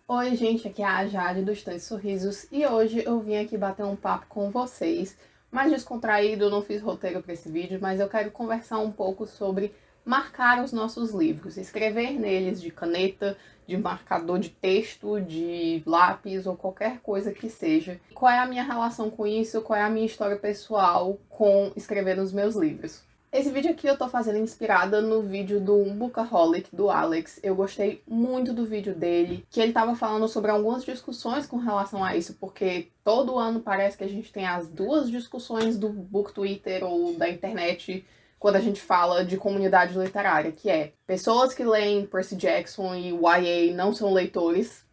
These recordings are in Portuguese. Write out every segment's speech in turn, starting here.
Oi, gente, aqui é a Jade do Estante Sorrisos e hoje eu vim aqui bater um papo com vocês. Mais descontraído, não fiz roteiro para esse vídeo, mas eu quero conversar um pouco sobre marcar os nossos livros, escrever neles de caneta, de marcador de texto, de lápis ou qualquer coisa que seja. Qual é a minha relação com isso? Qual é a minha história pessoal com escrever nos meus livros? Esse vídeo aqui eu tô fazendo inspirada no vídeo do Bookaholic, do Alex. Eu gostei muito do vídeo dele, que ele tava falando sobre algumas discussões com relação a isso, porque todo ano parece que a gente tem as duas discussões do Book Twitter ou da internet quando a gente fala de comunidade literária, que é pessoas que leem Percy Jackson e YA não são leitores,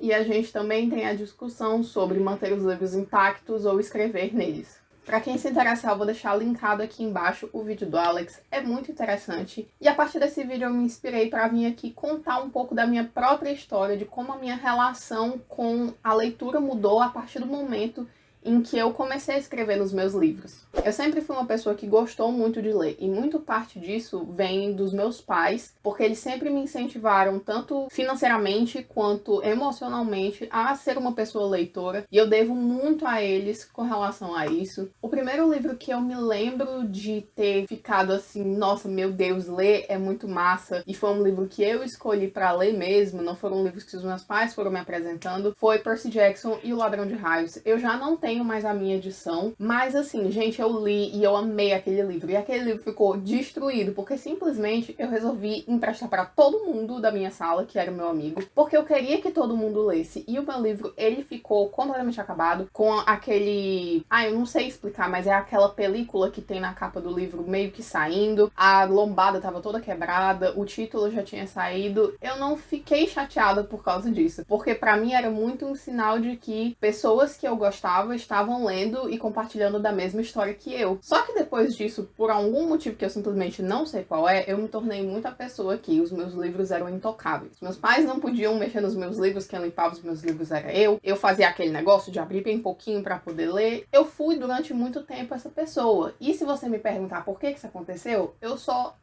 e a gente também tem a discussão sobre manter os livros intactos ou escrever neles. Para quem se interessar, eu vou deixar linkado aqui embaixo o vídeo do Alex, é muito interessante. E a partir desse vídeo eu me inspirei para vir aqui contar um pouco da minha própria história, de como a minha relação com a leitura mudou a partir do momento em que eu comecei a escrever nos meus livros. Eu sempre fui uma pessoa que gostou muito de ler, e muito parte disso vem dos meus pais, porque eles sempre me incentivaram, tanto financeiramente quanto emocionalmente, a ser uma pessoa leitora, e eu devo muito a eles com relação a isso. O primeiro livro que eu me lembro de ter ficado assim, nossa, meu Deus, ler é muito massa, e foi um livro que eu escolhi para ler mesmo, não foram livros que os meus pais foram me apresentando, foi Percy Jackson e o Ladrão de Raios. Eu já não tenho mais a minha edição, mas assim, gente, eu li e eu amei aquele livro, e aquele livro ficou destruído, porque simplesmente eu resolvi emprestar para todo mundo da minha sala, que era meu amigo, porque eu queria que todo mundo lesse, e o meu livro, ele ficou completamente acabado, com aquele... eu não sei explicar, mas é aquela película que tem na capa do livro meio que saindo, a lombada tava toda quebrada, o título já tinha saído. Eu não fiquei chateada por causa disso, porque pra mim era muito um sinal de que pessoas que eu gostava estavam lendo e compartilhando da mesma história que eu. Só que depois disso, por algum motivo que eu simplesmente não sei qual é, eu me tornei muita pessoa que os meus livros eram intocáveis. Meus pais não podiam mexer nos meus livros, quem limpava os meus livros era eu. Eu fazia aquele negócio de abrir bem pouquinho pra poder ler. Eu fui durante muito tempo essa pessoa. E se você me perguntar por que isso aconteceu, eu só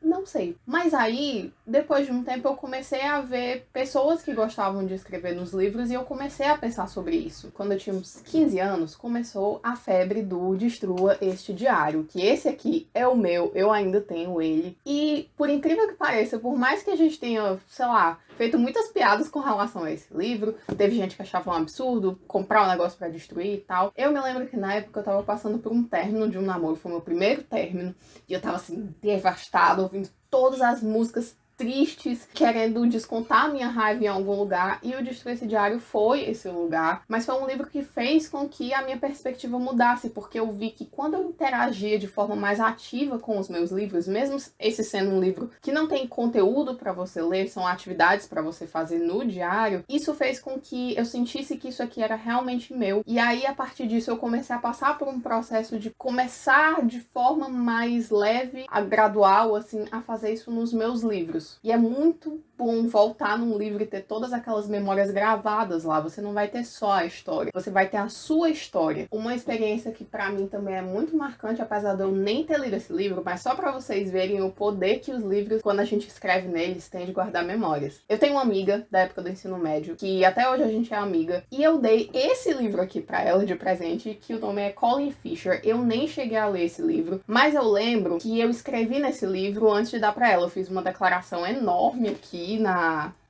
não sei. Mas aí, depois de um tempo, eu comecei a ver pessoas que gostavam de escrever nos livros e eu comecei a pensar sobre isso. Quando eu tinha uns 15 anos, começou a febre do Destrua Este Diário, que esse aqui é o meu, eu ainda tenho ele. E, por incrível que pareça, por mais que a gente tenha, sei lá, feito muitas piadas com relação a esse livro, teve gente que achava um absurdo comprar um negócio pra destruir e tal. Eu me lembro que na época eu tava passando por um término de um namoro, foi meu primeiro término, e eu tava assim, devastada, ouvindo todas as músicas tristes, querendo descontar a minha raiva em algum lugar, e o Destrua Esse Diário foi esse lugar, mas foi um livro que fez com que a minha perspectiva mudasse, porque eu vi que quando eu interagia de forma mais ativa com os meus livros, mesmo esse sendo um livro que não tem conteúdo para você ler, são atividades para você fazer no diário, isso fez com que eu sentisse que isso aqui era realmente meu, e aí a partir disso eu comecei a passar por um processo de começar de forma mais leve, gradual, assim, a fazer isso nos meus livros. E é muito bom voltar num livro e ter todas aquelas memórias gravadas lá. Você não vai ter só a história, você vai ter a sua história. Uma experiência que pra mim também é muito marcante, apesar de eu nem ter lido esse livro, mas só pra vocês verem o poder que os livros, quando a gente escreve neles, têm de guardar memórias. Eu tenho uma amiga da época do ensino médio, que até hoje a gente é amiga, e eu dei esse livro aqui pra ela de presente, que o nome é Colin Fisher. Eu nem cheguei a ler esse livro, mas eu lembro que eu escrevi nesse livro antes de dar pra ela. Eu fiz uma declaração enorme aqui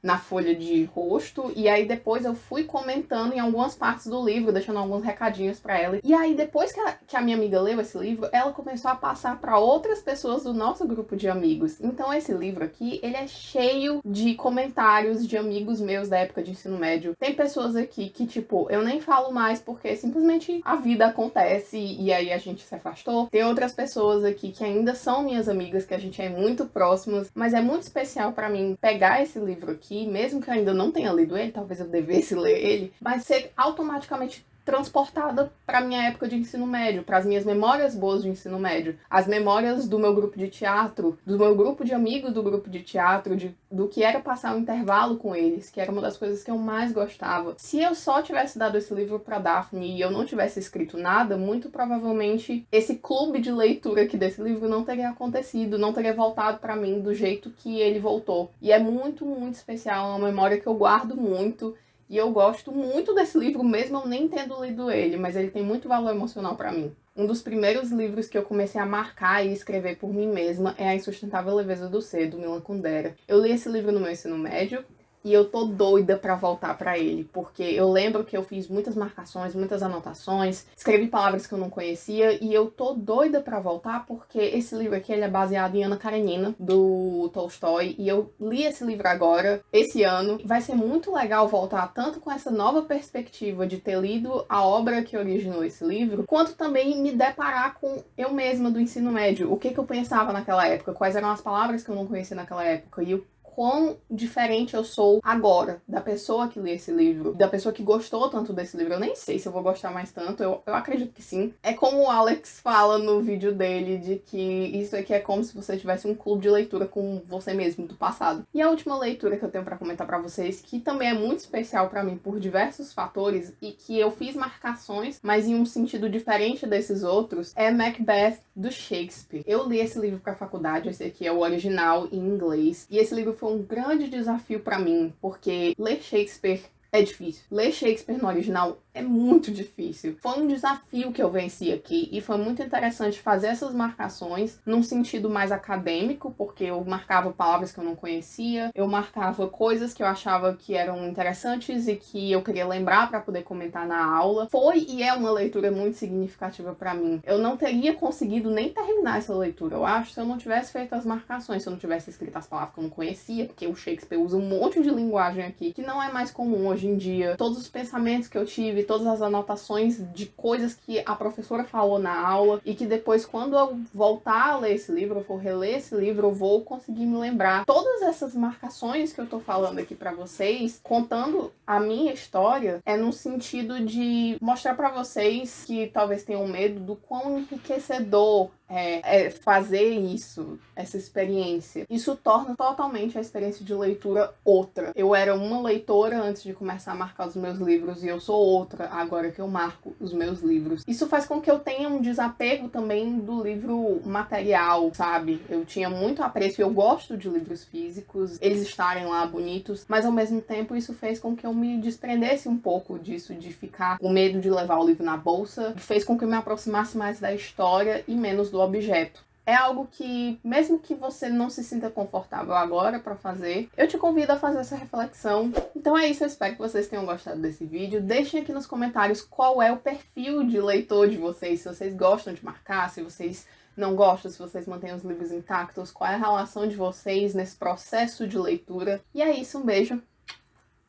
na folha de rosto, e aí depois eu fui comentando em algumas partes do livro, deixando alguns recadinhos pra ela. E aí depois que a minha amiga leu esse livro, ela começou a passar pra outras pessoas do nosso grupo de amigos. Então esse livro aqui, ele é cheio de comentários de amigos meus da época de ensino médio. Tem pessoas aqui que, tipo, eu nem falo mais porque simplesmente a vida acontece e aí a gente se afastou. Tem outras pessoas aqui que ainda são minhas amigas, que a gente é muito próximas, mas é muito especial pra mim pegar esse livro aqui, mesmo que eu ainda não tenha lido ele, talvez eu devesse ler ele, mas ser automaticamente transportada para minha época de ensino médio, para as minhas memórias boas de ensino médio, as memórias do meu grupo de teatro, do meu grupo de amigos do grupo de teatro, do que era passar um intervalo com eles, que era uma das coisas que eu mais gostava. Se eu só tivesse dado esse livro para Daphne e eu não tivesse escrito nada, muito provavelmente esse clube de leitura aqui desse livro não teria acontecido, não teria voltado para mim do jeito que ele voltou. E é muito, muito especial, é uma memória que eu guardo muito. E eu gosto muito desse livro, mesmo eu nem tendo lido ele, mas ele tem muito valor emocional para mim. Um dos primeiros livros que eu comecei a marcar e escrever por mim mesma é A Insustentável Leveza do Ser, do Milan Kundera. Eu li esse livro no meu ensino médio, e eu tô doida pra voltar pra ele, porque eu lembro que eu fiz muitas marcações, muitas anotações, escrevi palavras que eu não conhecia, e eu tô doida pra voltar porque esse livro aqui ele é baseado em Ana Karenina, do Tolstói, e eu li esse livro agora, esse ano. Vai ser muito legal voltar tanto com essa nova perspectiva de ter lido a obra que originou esse livro, quanto também me deparar com eu mesma do ensino médio, o que eu pensava naquela época, quais eram as palavras que eu não conhecia naquela época, e quão diferente eu sou agora da pessoa que lê esse livro, da pessoa que gostou tanto desse livro. Eu nem sei se eu vou gostar mais tanto, eu acredito que sim. É como o Alex fala no vídeo dele, de que isso aqui é como se você tivesse um clube de leitura com você mesmo, do passado. E a última leitura que eu tenho pra comentar pra vocês, que também é muito especial pra mim por diversos fatores, e que eu fiz marcações, mas em um sentido diferente desses outros, é Macbeth, do Shakespeare. Eu li esse livro pra faculdade, esse aqui é o original em inglês, e esse livro foi um grande desafio pra mim, porque ler Shakespeare é difícil. Ler Shakespeare no original é muito difícil. Foi um desafio que eu venci aqui e foi muito interessante fazer essas marcações num sentido mais acadêmico, porque eu marcava palavras que eu não conhecia, eu marcava coisas que eu achava que eram interessantes e que eu queria lembrar para poder comentar na aula. Foi e é uma leitura muito significativa para mim. Eu não teria conseguido nem terminar essa leitura, eu acho, se eu não tivesse feito as marcações, se eu não tivesse escrito as palavras que eu não conhecia, porque o Shakespeare usa um monte de linguagem aqui que não é mais comum hoje em dia. Todos os pensamentos que eu tive, todas as anotações de coisas que a professora falou na aula e que depois, quando eu voltar a ler esse livro, eu for reler esse livro, eu vou conseguir me lembrar. Todas essas marcações que eu tô falando aqui pra vocês, contando a minha história, é no sentido de mostrar pra vocês que talvez tenham medo do quão enriquecedor é fazer isso, essa experiência. Isso torna totalmente a experiência de leitura outra. Eu era uma leitora antes de começar a marcar os meus livros e eu sou outra agora que eu marco os meus livros. Isso faz com que eu tenha um desapego também do livro material, sabe? Eu tinha muito apreço, eu gosto de livros físicos, eles estarem lá bonitos, mas ao mesmo tempo isso fez com que eu me desprendesse um pouco disso, de ficar com medo de levar o livro na bolsa, fez com que eu me aproximasse mais da história e menos do objeto. É algo que, mesmo que você não se sinta confortável agora para fazer, eu te convido a fazer essa reflexão. Então é isso, eu espero que vocês tenham gostado desse vídeo. Deixem aqui nos comentários qual é o perfil de leitor de vocês, se vocês gostam de marcar, se vocês não gostam, se vocês mantêm os livros intactos, qual é a relação de vocês nesse processo de leitura. E é isso, um beijo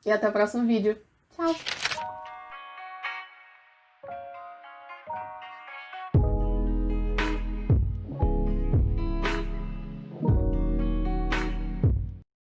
e até o próximo vídeo. Tchau!